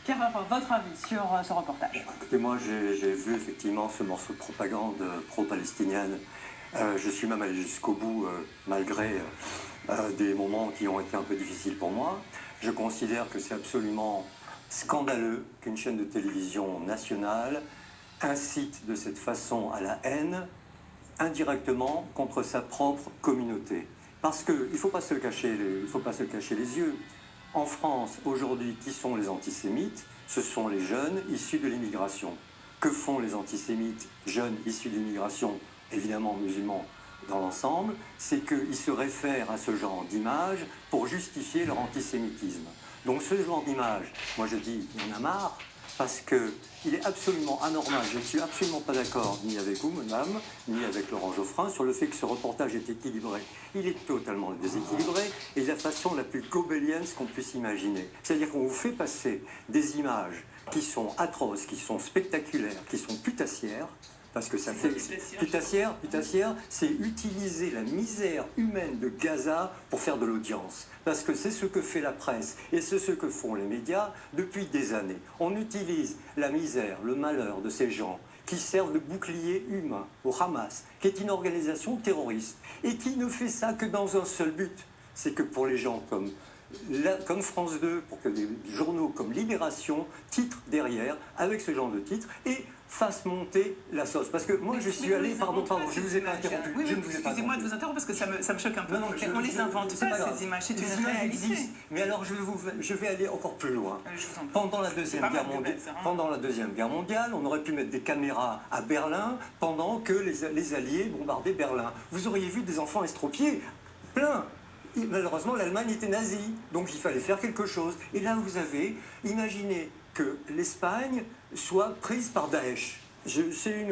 Pierre Herov, votre avis sur ce reportage? Écoutez, moi j'ai vu effectivement ce morceau de propagande pro-palestinienne. Je suis même allé jusqu'au bout, malgré des moments qui ont été un peu difficiles pour moi. Je considère que c'est absolument scandaleux qu'une chaîne de télévision nationale incite de cette façon à la haine, indirectement contre sa propre communauté. Parce qu'il ne faut pas se cacher les yeux. En France, aujourd'hui, qui sont les antisémites? Ce sont les jeunes issus de l'immigration. Que font les antisémites jeunes issus de l'immigration, évidemment musulmans dans l'ensemble? C'est qu'ils se réfèrent à ce genre d'image pour justifier leur antisémitisme. Donc ce genre d'image, moi je dis, il y en a marre, parce qu'il est absolument anormal. Je ne suis absolument pas d'accord ni avec vous, madame, ni avec Laurent Geoffrin, sur le fait que ce reportage est équilibré. Il est totalement déséquilibré et de la façon la plus gobélienne qu'on puisse imaginer. C'est-à-dire qu'on vous fait passer des images qui sont atroces, qui sont spectaculaires, qui sont putassières, parce que ça fait... Putassière, c'est utiliser la misère humaine de Gaza pour faire de l'audience. Parce que c'est ce que fait la presse et c'est ce que font les médias depuis des années. On utilise la misère, le malheur de ces gens qui servent de bouclier humain au Hamas, qui est une organisation terroriste et qui ne fait ça que dans un seul but. C'est que pour les gens comme France 2, pour que des journaux comme Libération titrent derrière avec ce genre de titre et fassent monter la sauce. Parce que moi, je suis allé... Pardon, je ne vous ai pas interrompu. Oui, excusez-moi de vous interrompre parce que ça me choque un peu. Non, on les invente pas, ces images, c'est une réalité. Mais alors, je vais aller encore plus loin. Pendant la Deuxième Guerre mondiale, on aurait pu mettre des caméras à Berlin pendant que les Alliés bombardaient Berlin. Vous auriez vu des enfants estropiés, plein. Et malheureusement, l'Allemagne était nazie, donc il fallait faire quelque chose. Et là, vous avez imaginé que l'Espagne soit prise par Daesh. C'est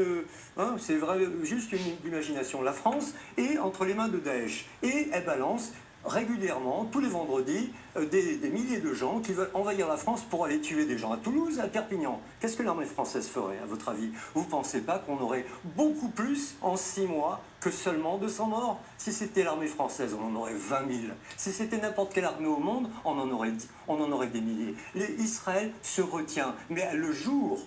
juste une imagination. La France est entre les mains de Daesh. Et elle balance régulièrement, tous les vendredis, des milliers de gens qui veulent envahir la France pour aller tuer des gens à Toulouse, à Perpignan. Qu'est-ce que l'armée française ferait, à votre avis? Vous ne pensez pas qu'on aurait beaucoup plus en 6 mois que seulement 200 morts? Si c'était l'armée française, on en aurait 20 000. Si c'était n'importe quelle armée au monde, on en aurait des milliers. Israël se retient. Mais le jour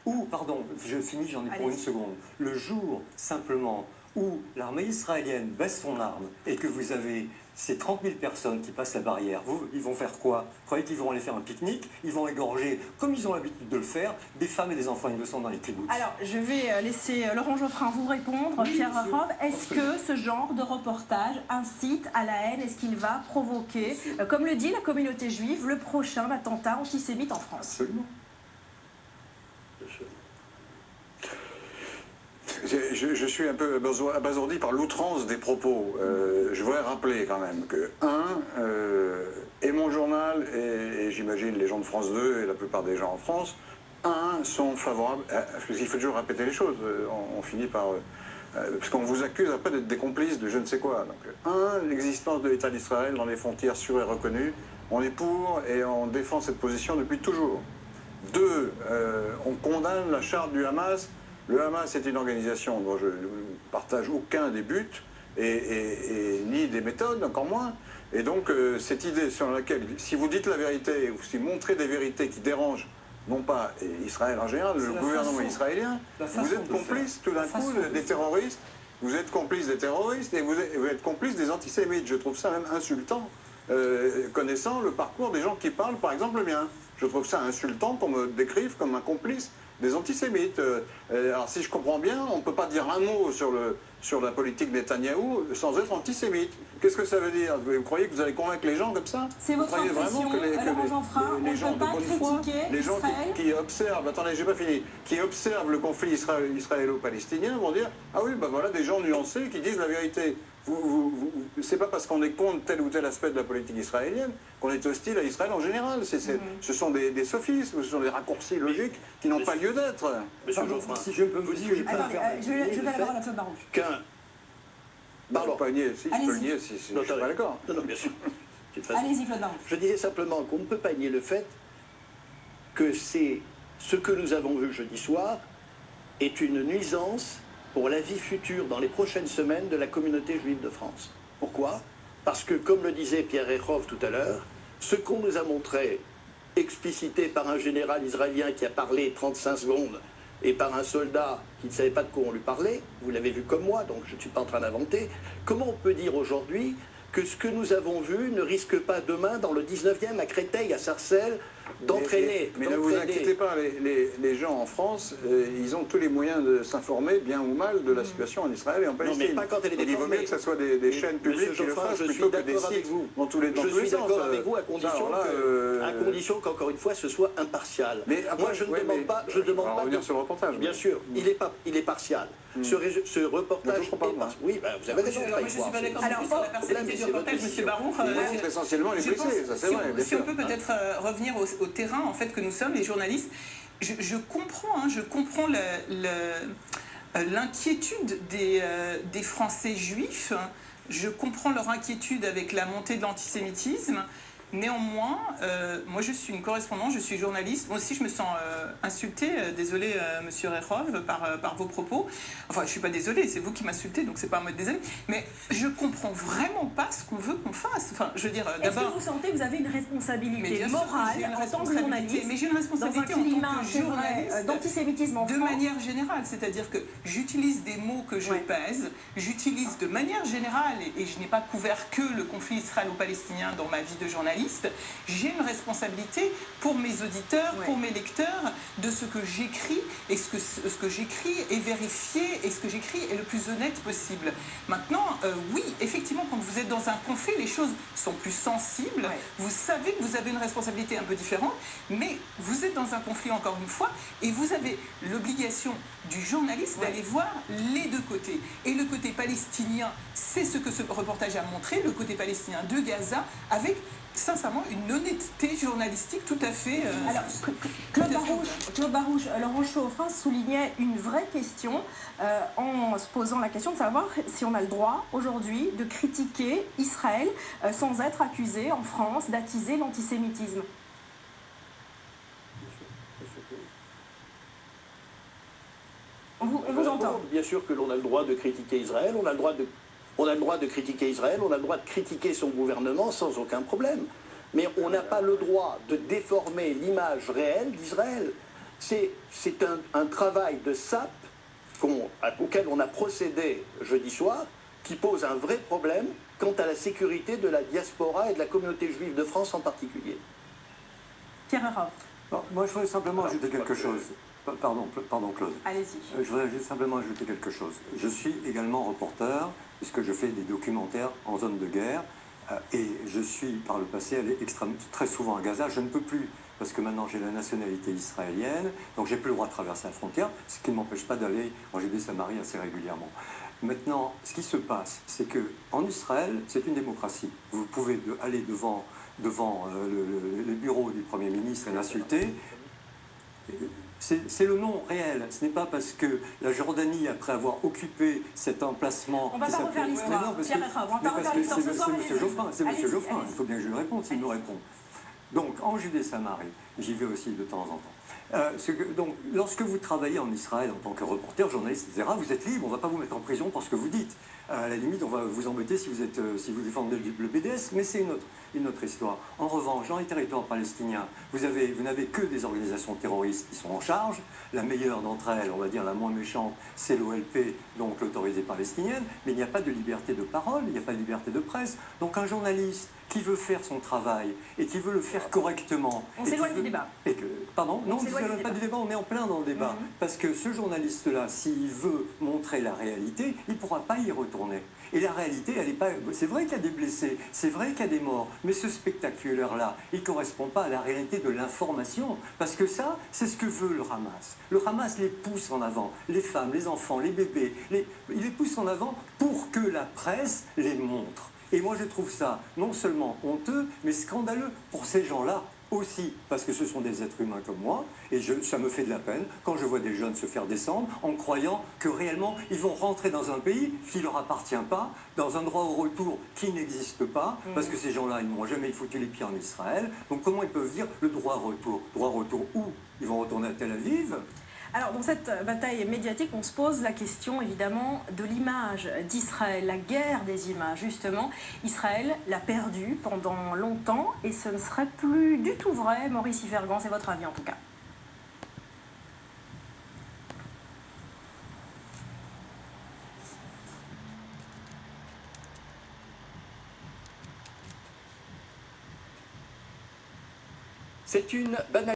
où, pardon, je finis, j'en ai pour une seconde, le jour simplement où l'armée israélienne baisse son arme et que vous avez ces 30 000 personnes qui passent la barrière, ils vont faire quoi? Vous croyez qu'ils vont aller faire un pique-nique? Ils vont égorger, comme ils ont l'habitude de le faire, des femmes et des enfants innocents dans les kibbutz. Alors, je vais laisser Laurent Geoffrin vous répondre. Oui, Pierre Herov, est-ce que ce genre de reportage incite à la haine? Est-ce qu'il va provoquer, comme le dit la communauté juive, le prochain attentat antisémite en France? Absolument. Je suis un peu abasourdi par l'outrance des propos. Je voudrais rappeler quand même que, et mon journal, et j'imagine les gens de France 2 et la plupart des gens en France, sont favorables, parce qu'il faut toujours répéter les choses, on finit par... parce qu'on vous accuse après d'être des complices de je ne sais quoi. Donc, l'existence de l'État d'Israël dans les frontières sûres et reconnues, on est pour et on défend cette position depuis toujours. 2, on condamne la charte du Hamas. Le Hamas est une organisation dont je ne partage aucun des buts, ni des méthodes, encore moins. Et donc, cette idée sur laquelle, si vous dites la vérité, ou si vous montrez des vérités qui dérangent, non pas Israël en général, le gouvernement israélien, vous êtes complice tout d'un coup des terroristes, vous êtes complice des terroristes et vous êtes complice des antisémites. Je trouve ça même insultant, connaissant le parcours des gens qui parlent, par exemple le mien. Je trouve ça insultant qu'on me décrive comme un complice des antisémites. Alors si je comprends bien, on ne peut pas dire un mot sur la politique Netanyahou sans être antisémite. Qu'est-ce que ça veut dire? Vous croyez que vous allez convaincre les gens comme ça? C'est votre impression, les gens de bonne foi, les gens qui observent, attendez, j'ai pas fini, qui observent le conflit israélo-palestinien vont dire, ah oui, ben voilà des gens nuancés qui disent la vérité. C'est pas parce qu'on est contre tel ou tel aspect de la politique israélienne qu'on est hostile à Israël en général. Ce sont des sophismes, ce sont des raccourcis logiques qui n'ont pas lieu d'être. Monsieur Geoffrin, si je peux vous dire... Je vais la parole à Claude Barouche. Pardon. Je peux nier, si je suis pas d'accord. Non, bien sûr. Allez-y, Claude Barouche. Je disais simplement qu'on ne peut pas nier le fait que c'est ce que nous avons vu jeudi soir est une nuisance pour la vie future dans les prochaines semaines de la communauté juive de France. Pourquoi? Parce que, comme le disait Pierre Herov tout à l'heure, ce qu'on nous a montré explicité par un général israélien qui a parlé 35 secondes et par un soldat qui ne savait pas de quoi on lui parlait, vous l'avez vu comme moi, donc je ne suis pas en train d'inventer, comment on peut dire aujourd'hui que ce que nous avons vu ne risque pas demain, dans le 19e, à Créteil, à Sarcelles, d'entraîner... Mais ne vous inquiétez pas, les gens en France, ils ont tous les moyens de s'informer, bien ou mal, de la situation en Israël et en Palestine. Non, mais pas quand elle est Donc il vaut mieux que ce soit des chaînes publiques qui le fassent plutôt que des sites dans tous les sens. Je suis d'accord avec vous à condition qu'encore une fois ce soit impartial. Mais après, moi je ne demande pas... Je demande on va pas revenir sur le reportage. Bien sûr, il est partial. Ce reportage est partial. Oui, ben, vous avez raison. Je ne suis pas d'accord sur la personnalité du reportage, M. Baron. Il montre essentiellement les blessés, ça c'est vrai. Si on peut peut-être revenir au terrain en fait que nous sommes, les journalistes, je comprends l'inquiétude des Français juifs, je comprends leur inquiétude avec la montée de l'antisémitisme. Néanmoins, moi je suis une correspondante, je suis journaliste. Moi aussi je me sens insultée, désolée Monsieur Rehov, par vos propos. Enfin je suis pas désolée, c'est vous qui m'insultez, donc c'est pas à moi de désolée. Mais je comprends vraiment pas ce qu'on veut qu'on fasse. Enfin je veux dire, d'abord... Est-ce que vous sentez que vous avez une responsabilité morale en tant que journaliste, mais j'ai une responsabilité dans un climat, en tant que journaliste d'antisémitisme en France, de manière générale, c'est-à-dire que j'utilise des mots que je pèse, j'utilise de manière générale, et je n'ai pas couvert que le conflit israélo-palestinien dans ma vie de journaliste. J'ai une responsabilité pour mes auditeurs, pour mes lecteurs, de ce que j'écris, et ce que j'écris est vérifié, et ce que j'écris est le plus honnête possible. Maintenant, oui, effectivement, quand vous êtes dans un conflit, les choses sont plus sensibles, vous savez que vous avez une responsabilité un peu différente, mais vous êtes dans un conflit encore une fois, et vous avez l'obligation du journaliste d'aller voir les deux côtés. Et le côté palestinien, c'est ce que ce reportage a montré, le côté palestinien de Gaza, avec sincèrement une honnêteté journalistique tout à fait... Alors, Claude Barouche, Laurent Chauffrin soulignait une vraie question en se posant la question de savoir si on a le droit aujourd'hui de critiquer Israël sans être accusé en France d'attiser l'antisémitisme. On vous entend. Bien sûr que l'on a le droit de critiquer Israël, on a le droit de critiquer Israël, on a le droit de critiquer son gouvernement sans aucun problème. Mais on n'a pas le droit de déformer l'image réelle d'Israël. C'est un travail de sape auquel on a procédé jeudi soir, qui pose un vrai problème quant à la sécurité de la diaspora et de la communauté juive de France en particulier. Pierre Rehov. Moi, je voudrais simplement ajouter quelque chose. Pardon Claude. Allez-y. Je voudrais juste simplement ajouter quelque chose. Je suis également reporter, puisque je fais des documentaires en zone de guerre, et je suis par le passé allé très souvent à Gaza. Je ne peux plus, parce que maintenant j'ai la nationalité israélienne, donc j'ai plus le droit de traverser la frontière, ce qui ne m'empêche pas d'aller en Judée-Samarie assez régulièrement. Maintenant, ce qui se passe, c'est qu'en Israël, c'est une démocratie. Vous pouvez aller devant les bureaux du Premier ministre et l'insulter. C'est le nom réel. Ce n'est pas parce que la Jordanie, après avoir occupé cet emplacement... On ne va pas refaire l'histoire. Pierre Rehov, on ne va pas refaire l'histoire ce soir. C'est M. Geoffrin. Il faut bien que je lui réponde s'il me répond. Donc, en Judée-Samarie, j'y vais aussi de temps en temps. Donc, lorsque vous travaillez en Israël en tant que reporter, journaliste, etc., vous êtes libre, on ne va pas vous mettre en prison pour ce que vous dites. À la limite, on va vous embêter si vous défendez le BDS, mais c'est une autre histoire. En revanche, dans les territoires palestiniens, vous n'avez que des organisations terroristes qui sont en charge. La meilleure d'entre elles, on va dire la moins méchante, c'est l'OLP, donc l'autorité palestinienne, mais il n'y a pas de liberté de parole, il n'y a pas de liberté de presse. Donc un journaliste qui veut faire son travail et qui veut le faire correctement... On s'éloigne du débat. Pardon ? Non, on ne s'éloigne pas du débat, on est en plein dans le débat. Parce que ce journaliste-là, s'il veut montrer la réalité, il ne pourra pas y retourner. Et la réalité, elle n'est pas... C'est vrai qu'il y a des blessés, c'est vrai qu'il y a des morts, mais ce spectaculaire-là, il ne correspond pas à la réalité de l'information. Parce que ça, c'est ce que veut le Hamas. Le Hamas les pousse en avant, les femmes, les enfants, les bébés, il les pousse en avant pour que la presse les montre. Et moi, je trouve ça non seulement honteux, mais scandaleux pour ces gens-là aussi, parce que ce sont des êtres humains comme moi, et ça me fait de la peine quand je vois des jeunes se faire descendre en croyant que réellement ils vont rentrer dans un pays qui ne leur appartient pas, dans un droit au retour qui n'existe pas, parce que ces gens-là, ils n'ont jamais foutu les pieds en Israël. Donc comment ils peuvent dire le droit au retour? Droit au retour où? Ils vont retourner à Tel Aviv? Alors, dans cette bataille médiatique, on se pose la question, évidemment, de l'image d'Israël, la guerre des images, justement. Israël l'a perdue pendant longtemps et ce ne serait plus du tout vrai. Maurice Yvergan, c'est votre avis en tout cas. C'est une banalité.